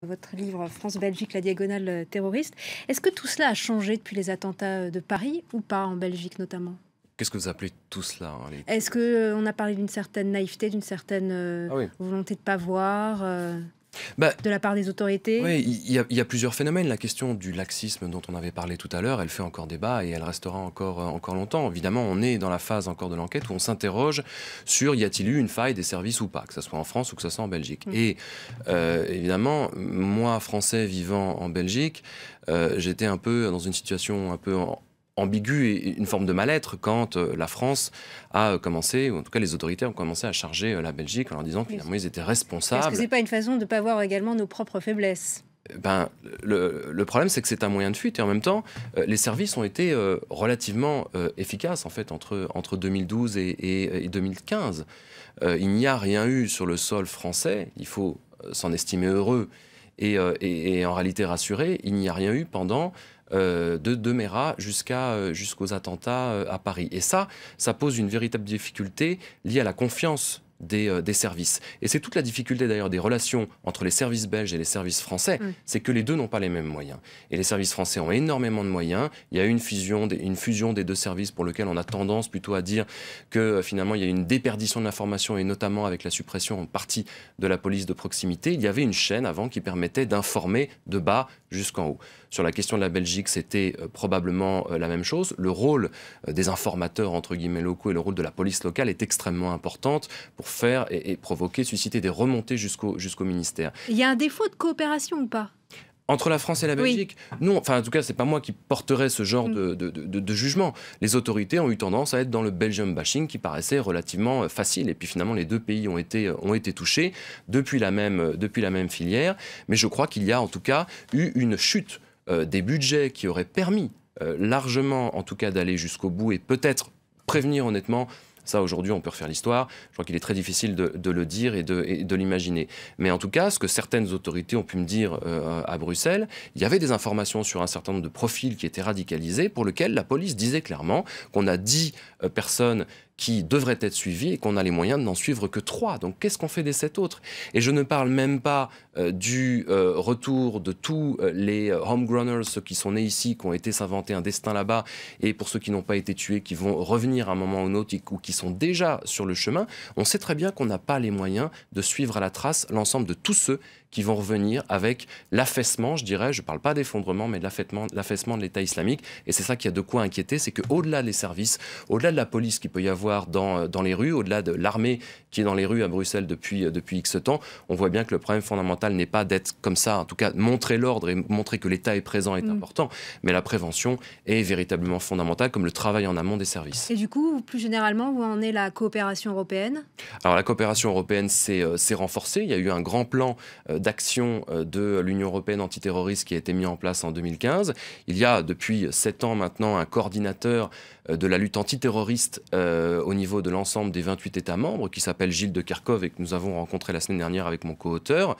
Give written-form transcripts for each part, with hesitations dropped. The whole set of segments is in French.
Votre livre France-Belgique, la diagonale terroriste. Est-ce que tout cela a changé depuis les attentats de Paris ou pas, en Belgique notamment? Qu'est-ce que vous appelez tout cela en réalité? Est-ce qu'on a parlé d'une certaine naïveté, d'une certaine Ah oui. volonté de ne pas voir Bah, de la part des autorités? oui, il y a plusieurs phénomènes. La question du laxisme dont on avait parlé tout à l'heure, elle fait encore débat et elle restera encore longtemps. Évidemment, on est dans la phase encore de l'enquête où on s'interroge sur y a-t-il eu une faille des services ou pas, que ce soit en France ou que ce soit en Belgique. Et évidemment, moi, Français vivant en Belgique, j'étais un peu dans une situation un peu ambiguë et une forme de mal-être quand la France a commencé, ou en tout cas les autorités ont commencé à charger la Belgique en leur disant que Oui. finalement ils étaient Est-ce que responsables. c'est pas une façon de ne pas voir également nos propres faiblesses? Ben, le problème, c'est que c'est un moyen de fuite et en même temps, les services ont été relativement efficaces en fait entre 2012 et 2015. Il n'y a rien eu sur le sol français, il faut s'en estimer heureux et en réalité rassuré, il n'y a rien eu pendant de Mera jusqu'aux attentats à Paris. Et ça pose une véritable difficulté liée à la confiance des services. Et c'est toute la difficulté d'ailleurs des relations entre les services belges et les services français, c'est que les deux n'ont pas les mêmes moyens. Et les services français ont énormément de moyens. Il y a eu une fusion des deux services pour lequel on a tendance plutôt à dire que finalement il y a une déperdition de l'information et notamment avec la suppression en partie de la police de proximité. Il y avait une chaîne avant qui permettait d'informer de bas jusqu'en haut. Sur la question de la Belgique, c'était probablement la même chose. Le rôle des informateurs, entre guillemets, locaux et le rôle de la police locale est extrêmement important pour faire et provoquer, susciter des remontées jusqu'au ministère. Il y a un défaut de coopération ou pas? Entre la France et la Belgique, non, enfin en tout cas c'est pas moi qui porterai ce genre de jugement. Les autorités ont eu tendance à être dans le Belgium bashing qui paraissait relativement facile et puis finalement les deux pays ont été touchés depuis la même filière. Mais je crois qu'il y a en tout cas eu une chute des budgets qui auraient permis largement en tout cas d'aller jusqu'au bout et peut-être prévenir honnêtement. Ça, aujourd'hui, on peut refaire l'histoire. Je crois qu'il est très difficile de le dire et de l'imaginer. Mais en tout cas, ce que certaines autorités ont pu me dire à Bruxelles, il y avait des informations sur un certain nombre de profils qui étaient radicalisés, pour lesquels la police disait clairement qu'on a 10 personnes qui devraient être suivies et qu'on a les moyens de n'en suivre que 3. Donc qu'est-ce qu'on fait des 7 autres? Et je ne parle même pas du retour de tous les homegrowners, ceux qui sont nés ici, qui ont été s'inventer un destin là-bas, et pour ceux qui n'ont pas été tués, qui vont revenir à un moment ou un autre ou qui sont déjà sur le chemin. On sait très bien qu'on n'a pas les moyens de suivre à la trace l'ensemble de tous ceux qui vont revenir avec l'affaissement, je dirais, je ne parle pas d'effondrement, mais de l'affaissement de l'État islamique. Et c'est ça qui a de quoi inquiéter, c'est qu'au-delà des services, au-delà de la police qu'il peut y avoir dans les rues, au-delà de l'armée qui est dans les rues à Bruxelles depuis X temps, on voit bien que le problème fondamental n'est pas d'être comme ça, en tout cas montrer l'ordre et montrer que l'État est présent est important, mais la prévention est véritablement fondamentale, comme le travail en amont des services. Et du coup, plus généralement, où en est la coopération européenne? Alors la coopération européenne s'est renforcée. Il y a eu un grand plan d'action de l'Union européenne antiterroriste qui a été mis en place en 2015. Il y a depuis 7 ans maintenant un coordinateur de la lutte antiterroriste au niveau de l'ensemble des 28 États membres qui s'appelle Gilles de Kerchove et que nous avons rencontré la semaine dernière avec mon co-auteur,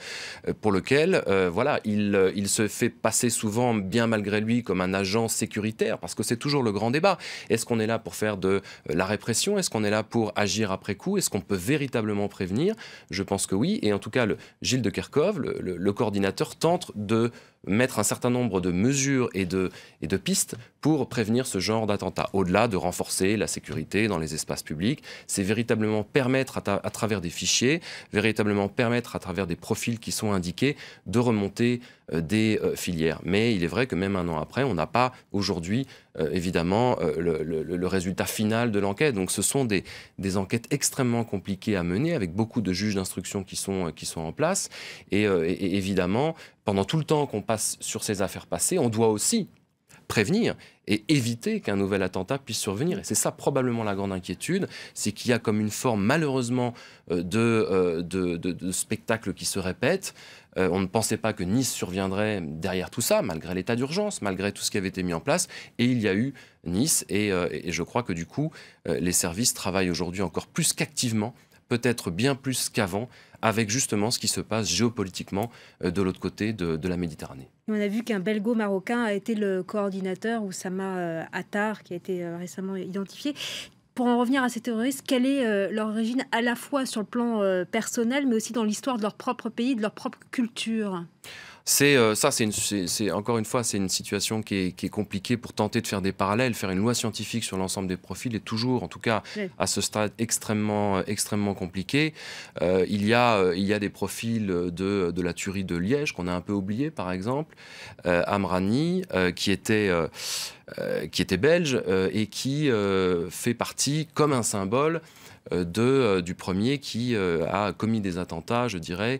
pour lequel voilà, il se fait passer souvent bien malgré lui comme un agent sécuritaire parce que c'est toujours le grand débat. Est-ce qu'on est là pour faire de la répression? Est-ce qu'on est là pour agir après coup? Est-ce qu'on peut véritablement prévenir? Je pense que oui. Et en tout cas, Gilles de Kerchove, le coordinateur, tente de mettre un certain nombre de mesures et de pistes pour prévenir ce genre d'attentats. Au-delà de renforcer la sécurité dans les espaces publics, c'est véritablement permettre à travers des fichiers, véritablement permettre à travers des profils qui sont indiqués de remonter des filières. Mais il est vrai que même un an après, on n'a pas aujourd'hui évidemment le résultat final de l'enquête. Donc ce sont des enquêtes extrêmement compliquées à mener avec beaucoup de juges d'instruction qui sont en place. Et évidemment, pendant tout le temps qu'on passe sur ces affaires passées, on doit aussi prévenir et éviter qu'un nouvel attentat puisse survenir. Et c'est ça probablement la grande inquiétude, c'est qu'il y a comme une forme malheureusement de spectacle qui se répète. On ne pensait pas que Nice surviendrait derrière tout ça, malgré l'état d'urgence, malgré tout ce qui avait été mis en place. Et il y a eu Nice et je crois que du coup, les services travaillent aujourd'hui encore plus qu'activement, peut-être bien plus qu'avant, avec justement ce qui se passe géopolitiquement de l'autre côté de la Méditerranée. On a vu qu'un belgo-marocain a été le coordinateur, Oussama Attar, qui a été récemment identifié. Pour en revenir à ces terroristes, quelle est leur origine à la fois sur le plan personnel, mais aussi dans l'histoire de leur propre pays, de leur propre culture? Encore une fois, c'est une situation qui est compliquée pour tenter de faire des parallèles. Faire une loi scientifique sur l'ensemble des profils est toujours, en tout cas Oui. à ce stade, extrêmement compliqué. Il y a des profils de la tuerie de Liège qu'on a un peu oublié, par exemple. Amrani, qui était belge et qui fait partie comme un symbole du premier qui a commis des attentats, je dirais,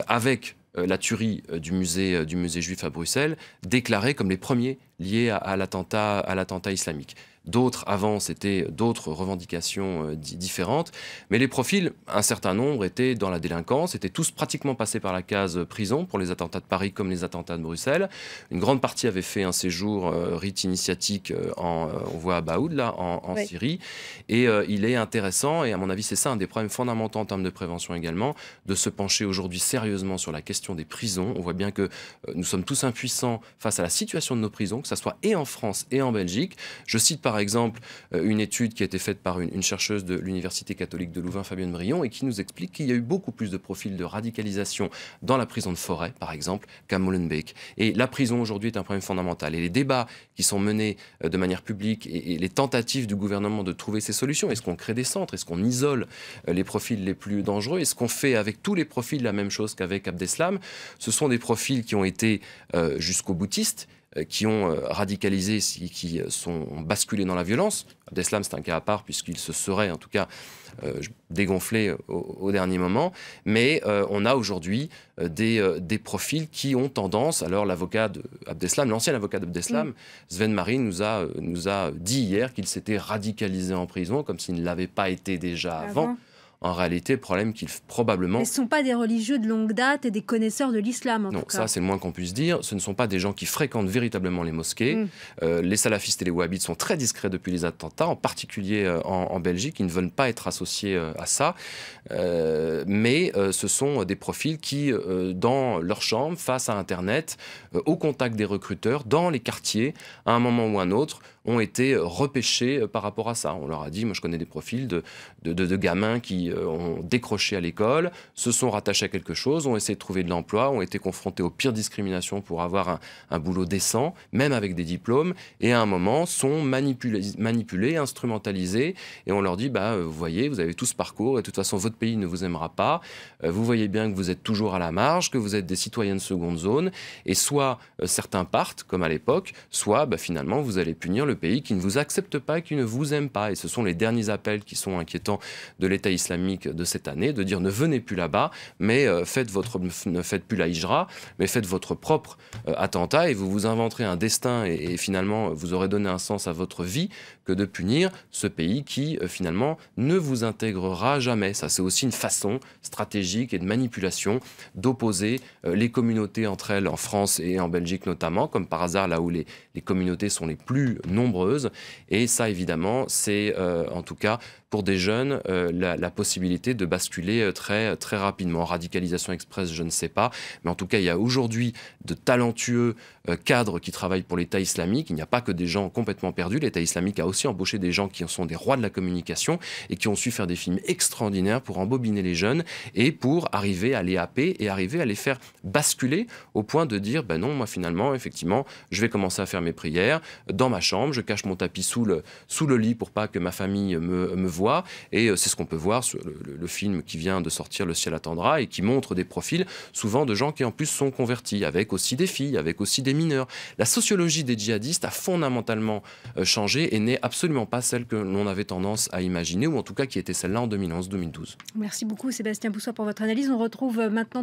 avec la tuerie du musée juif à Bruxelles, déclarés comme les premiers liés à l'attentat islamique. D'autres, avant, c'était d'autres revendications différentes. Mais les profils, un certain nombre, étaient dans la délinquance, étaient tous pratiquement passés par la case prison pour les attentats de Paris comme les attentats de Bruxelles. Une grande partie avait fait un séjour rite initiatique, on voit à Baoud, là, en Oui. Syrie. Et il est intéressant, et à mon avis, c'est ça un des problèmes fondamentaux en termes de prévention également, de se pencher aujourd'hui sérieusement sur la question des prisons. On voit bien que nous sommes tous impuissants face à la situation de nos prisons, que ce soit et en France et en Belgique. Je cite par exemple une étude qui a été faite par une chercheuse de l'Université catholique de Louvain, Fabienne Brion, et qui nous explique qu'il y a eu beaucoup plus de profils de radicalisation dans la prison de Forêt, par exemple, qu'à Molenbeek. Et la prison aujourd'hui est un problème fondamental. Et les débats qui sont menés de manière publique et les tentatives du gouvernement de trouver ces solutions, est-ce qu'on crée des centres, est-ce qu'on isole les profils les plus dangereux, est-ce qu'on fait avec tous les profils la même chose qu'avec Abdeslam? Ce sont des profils qui ont été jusqu'au boutistes, qui ont radicalisé, qui sont basculés dans la violence. Abdeslam, c'est un cas à part, puisqu'il se serait, en tout cas, dégonflé au dernier moment. Mais on a aujourd'hui des profils qui ont tendance... Alors, l'avocat d'Abdeslam, l'ancien avocat d'Abdeslam, Sven Marin, nous a dit hier qu'il s'était radicalisé en prison, comme s'il ne l'avait pas été déjà avant. En réalité, le problème qu'il probablement... Mais ce ne sont pas des religieux de longue date et des connaisseurs de l'islam, en tout cas. Non, ça c'est le moins qu'on puisse dire. Ce ne sont pas des gens qui fréquentent véritablement les mosquées. Les salafistes et les wahhabites sont très discrets depuis les attentats, en particulier en Belgique. Ils ne veulent pas être associés à ça. Mais ce sont des profils qui, dans leur chambre, face à Internet, au contact des recruteurs, dans les quartiers, à un moment ou un autre, ont été repêchés par rapport à ça. On leur a dit, moi je connais des profils de gamins qui ont décroché à l'école, se sont rattachés à quelque chose, ont essayé de trouver de l'emploi, ont été confrontés aux pires discriminations pour avoir un boulot décent, même avec des diplômes, et à un moment sont manipulés, instrumentalisés, et on leur dit, vous voyez, vous avez tout ce parcours, et de toute façon votre pays ne vous aimera pas, vous voyez bien que vous êtes toujours à la marge, que vous êtes des citoyens de seconde zone, et soit certains partent, comme à l'époque, soit finalement vous allez punir le pays qui ne vous accepte pas, qui ne vous aime pas. Et ce sont les derniers appels qui sont inquiétants de l'État islamique de cette année, de dire ne venez plus là-bas, mais ne faites plus la hijra, mais faites votre propre attentat et vous vous inventerez un destin et finalement vous aurez donné un sens à votre vie que de punir ce pays qui finalement ne vous intégrera jamais. Ça, c'est aussi une façon stratégique et de manipulation d'opposer les communautés entre elles en France et en Belgique notamment, comme par hasard là où les communautés sont les plus nombreuses. Et ça, évidemment, c'est en tout cas pour des jeunes la possibilité de basculer très rapidement. Radicalisation express, je ne sais pas. Mais en tout cas, il y a aujourd'hui de talentueux cadres qui travaillent pour l'État islamique. Il n'y a pas que des gens complètement perdus. L'État islamique a aussi embauché des gens qui sont des rois de la communication et qui ont su faire des films extraordinaires pour embobiner les jeunes et pour arriver à les happer et arriver à les faire basculer au point de dire non, moi finalement, effectivement, je vais commencer à faire mes prières dans ma chambre, je cache mon tapis sous le lit pour pas que ma famille me voie. Et c'est ce qu'on peut voir sur le film qui vient de sortir, Le ciel attendra, et qui montre des profils souvent de gens qui en plus sont convertis, avec aussi des filles, avec aussi des mineurs. La sociologie des djihadistes a fondamentalement changé et n'est absolument pas celle que l'on avait tendance à imaginer, ou en tout cas qui était celle-là en 2011-2012. Merci beaucoup Sébastien Boussois pour votre analyse. On retrouve maintenant